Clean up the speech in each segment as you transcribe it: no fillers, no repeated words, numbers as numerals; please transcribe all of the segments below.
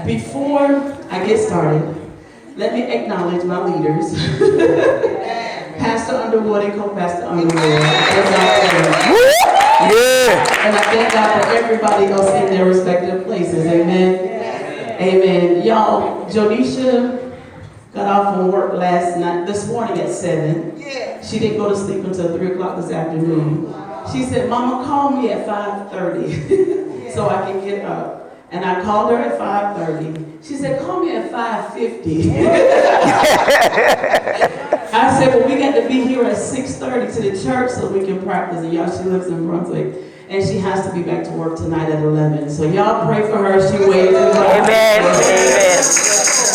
Before I get started, let me acknowledge my leaders. Pastor Underwood and co-pastor Underwood. Yeah. And I thank God for everybody else in their respective places. Amen. Amen. Y'all, Jonisha got off from work this morning at 7. She didn't go to sleep until 3 o'clock this afternoon. She said, Mama, call me at 5:30 so I can get up. And I called her at 5:30. She said, call me at 5:50. I said, well, we got to be here at 6:30 to the church so we can practice. And y'all, she lives in Brunswick. And she has to be back to work tonight at 11. So y'all pray for her. She waits. Amen.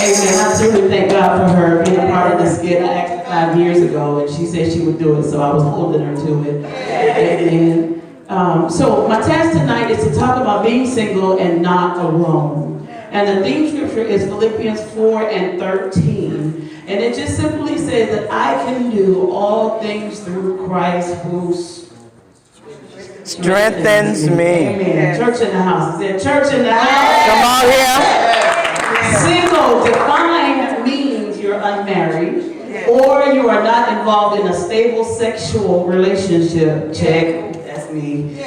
Amen. I truly thank God for her being a part of the skit. I asked her 5 years ago, and she said she would do it, so I was holding her to it. Amen. So my task tonight is to talk about being single and not alone. And the theme scripture is Philippians 4:13. And it just simply says that I can do all things through Christ who strengthens me. Amen. Church in the house. Is there church in the house? Come on here. Single defined means you're unmarried or you are not involved in a stable sexual relationship. Check. That's me.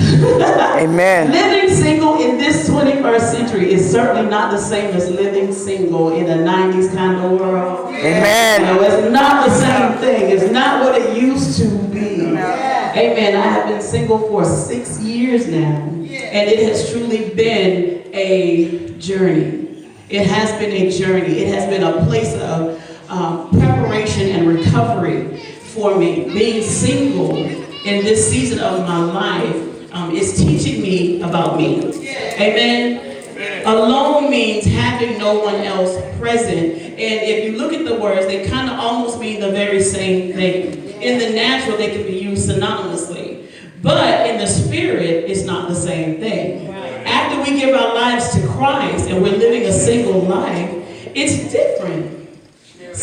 Amen. Living single in this 21st century is certainly not the same as living single in a 90s kind of world. Amen. No, it's not the same thing. It's not what it used to be. Amen. I have been single for 6 years now, and it has truly been a journey. It has been a journey. It has been a place of preparation and recovery for me. Being single in this season of my life is teaching me about me. Amen. Alone means having no one else present. And if you look at the words, they kind of almost mean the very same thing. In the natural, they can be used synonymously. But in the spirit, it's not the same thing. After we give our lives to Christ and we're living a single life, it's different.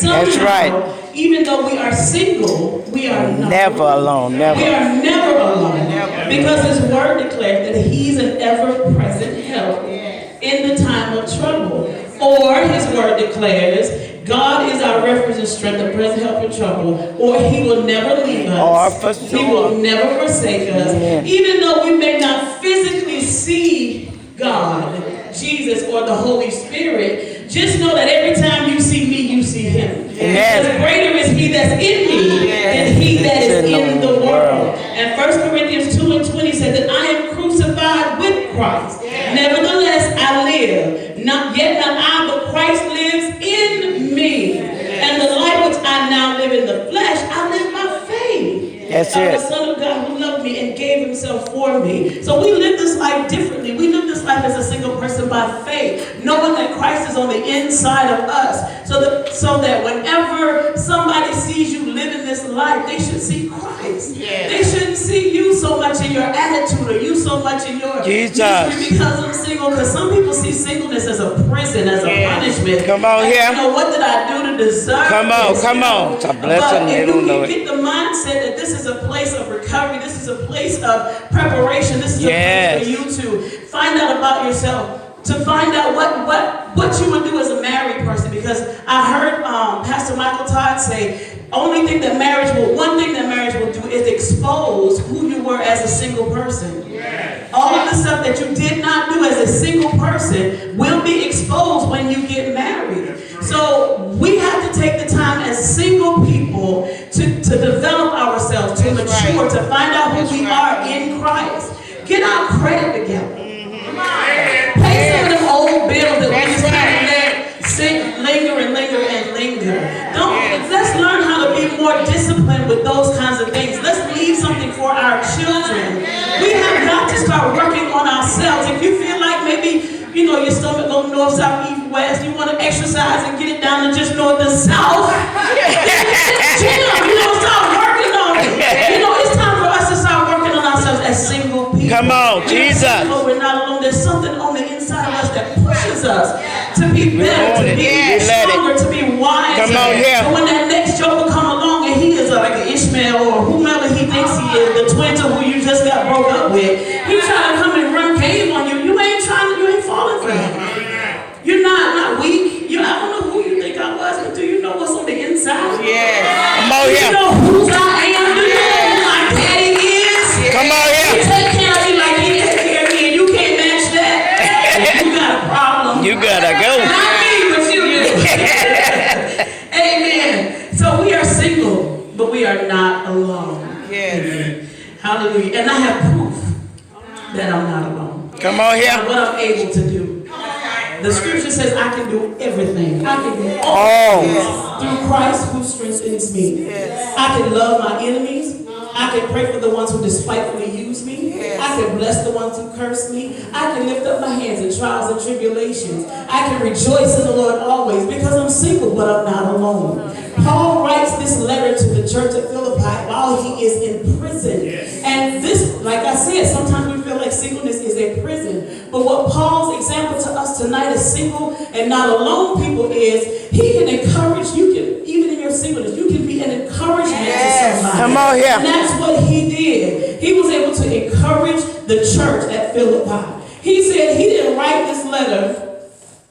That's right. Even though we are single, we are never alone. Never. We are never alone. Because His Word declares that He's an ever-present help in the time of trouble. Or His Word declares, God is our refuge and strength, a present help in trouble. Or He will never leave us. He will never forsake us. Even though we may not physically see God, Jesus, or the Holy Spirit, just know that every time you see me, you see Him. Because greater is He that's in me than he that is in the world. And 1 Corinthians 2:20 says that I am crucified with Christ. Nevertheless, I live. Not I, but Christ lives in me. And the life which I now live in the flesh, I live by faith. That's of it. the Son of God who loved me and gave Himself for me. So we live this life differently. We live this life as a single person by faith, knowing that Christ is on the inside of us. So that whenever somebody sees you living this life, they should see Christ. They shouldn't see you so much in your attitude or you so much in your history because I'm single. Because some people see singleness as a prison, as a punishment. Come on here. You know, what did I do to deserve this? Come on. It's a blessing. But if you can get the mindset that this is a place of recovery, this is a place of preparation, this is a place for you to find out about yourself, to find out what you would do as a married person. Because I heard Pastor Michael Todd say, one thing that marriage will do is expose who you were as a single person. All of the stuff that you did not do as a single person will be exposed when you get married. So we have to take the time as single people to develop ourselves, to mature, to find out who we are in Christ. Get our credit together. Pay some of them old bills that we just kind of let sit, linger. Let's learn how to be more disciplined with those kinds of things. Let's leave something for our children. We have got to start working on ourselves. If you feel like maybe, your stomach go north, south, east, west, you want to exercise and get it down to just north and south, start working on it. It's time for us to start working on ourselves as single people. Come on, Jesus. We're not alone. There's something on the inside of us that pushes us to be better, to be stronger, to be wiser. Come on, So when that next joker come along and he is like an Ishmael or whomever he thinks he is, the twin to who you just got broke up with, he trying to come and run game on you. You ain't falling for him. here. You know whose I am? Do you know who my daddy is? Come on He here. take care of me like he take care of me, and you can't match that. You got a problem. You gotta go. Not me, but you do. Amen. So we are single, but we are not alone. Yes. Hallelujah. And I have proof that I'm not alone. Come on here. What I'm able to do. The scripture says I can do everything. I can do all Oh. things through Christ who strengthens me. I can love my enemies. I can pray for the ones who despitefully use me. I can bless the ones who curse me. I can lift up my hands in trials and tribulations. I can rejoice in the Lord always because I'm single, but I'm not alone. Paul writes this letter to the church at Philippi while he is in prison. And this, like I said, sometimes we feel like singleness is a prison. But what Paul's example to us tonight as single and not alone people is, he can encourage, you can, even in your singleness, you can be an encouragement to somebody. Come on here. And that's what he did. He was able to encourage the church at Philippi. He said he didn't write this letter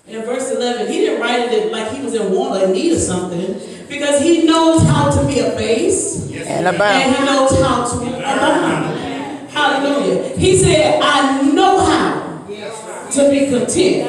in verse 11. He didn't write it like he was in want or in need of something, because he knows how to be a base And and about. he knows how to abound. Hallelujah. He said, I know how to be content.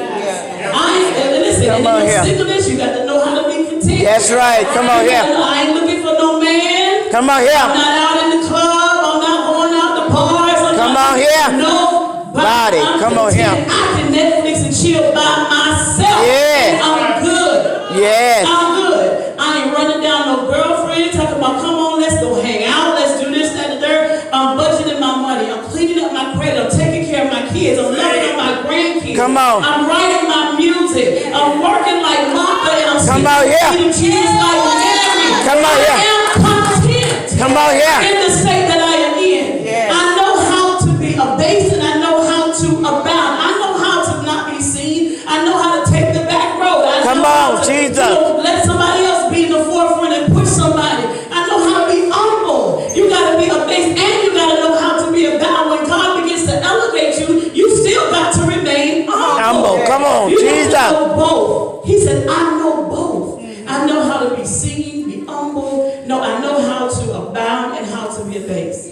Listen, Come in on your here. singleness, you got to know how to be content. That's right. Come on You gotta here. know, I ain't looking for no man. Come on I'm here. not out in the club. I'm not going out to bars. Come on here. Nobody. Body. Come on here. I can Netflix and chill by myself. Yeah. And I'm good. Yes. I'm good. I ain't running down no girlfriend talking about, come on, let's go hang out. Let's do this, that, and the third. I'm budgeting my money. I'm cleaning up my credit. I'm taking care of my kids. I'm loving on my grandkids. Come on. I'm writing my music. I'm working like Martha, and I'm Come on here. eating Jesus like Mary. Come on here. I am content. Come on here. In the state that I am in. Yes. I know how to be abased, and I know how to abound. I know how to not be seen. I know how to take the back road. I Come know how on, to, Jesus. let somebody else be in the forefront and push somebody. I know how to be humble. You got to be abased, and you got to know how to be abound. When God begins to elevate you, you still got to remain humble. Humble. Come on, You Jesus. have to know both. He said, I know both. I know how to be seen, be humble. No, I know how to abound and how to be abased.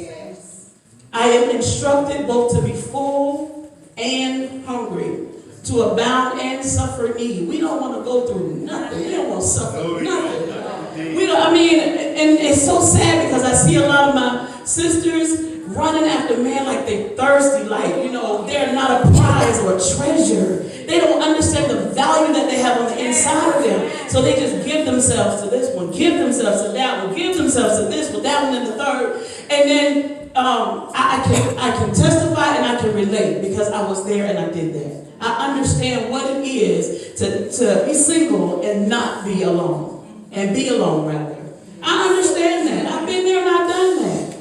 I am instructed both to be full and hungry, to abound and suffer need. We don't want to go through nothing. We don't want to suffer nothing. We don't, I mean, and it's so sad because I see a lot of my sisters running after men like they thirsty, like, you know, they're not a prize or a treasure. They don't understand the value that they have on the inside of them. So they just give themselves to this one, give themselves to that one, give themselves to this one, that one, and the third. And then I can testify and I can relate because I was there and I did that. I understand what it is to be single and not be alone. And be alone, rather. I understand that. I've been there and I've done that.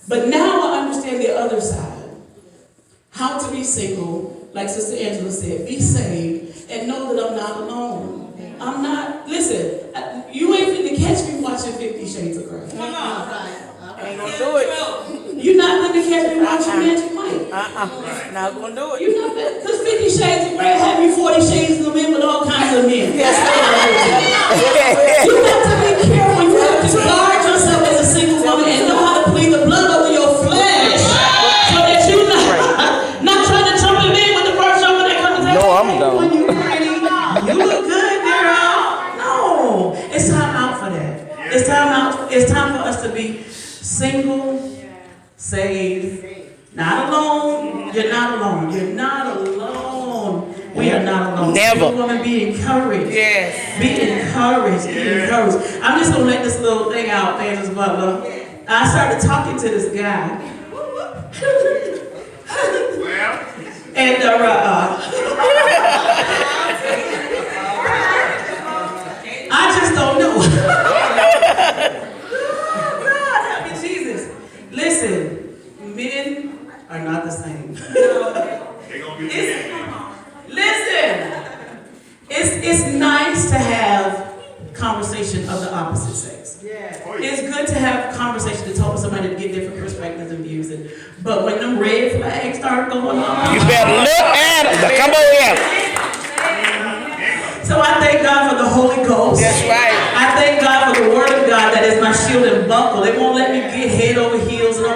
But now I understand the other side. How to be single, like Sister Angela said, be saved and know that I'm not alone. I'm not, listen, you ain't finna catch me watching 50 Shades of Grey. Ain't gonna do it. You're not gonna catch me watching Magic Mike. Not gonna do it. You're not gonna, because 50 Shades of Grey have you 40 shades of men with all kinds of men. Yes, You have to be careful. You have to guard yourself as a single woman and know how to plead the blood over your flesh so that you're not trying to jump in with the first woman that comes out. No, I'm done. When you pretty, you look good, girl. No, it's time out for that. It's time out. It's time for us to be single, saved, not alone. You're not alone. You're not alone. We are not alone. Never. Single woman, be encouraged. Yes. Be encouraged. Be encouraged. I'm just gonna let this little thing out, Evangelist Butler. I started talking to this guy. And I just don't know. God, help me, Jesus. Listen, men are not the same. It's nice to have conversation of the opposite sex. It's good to have conversation to talk to somebody to get different perspectives and views. But when them red flags start going on, You better look at it. Come on here. so I thank God for the Holy Ghost. That's right. I thank God for the Word of God that is my shield still in buckle. They won't let me get head over heels. And I'm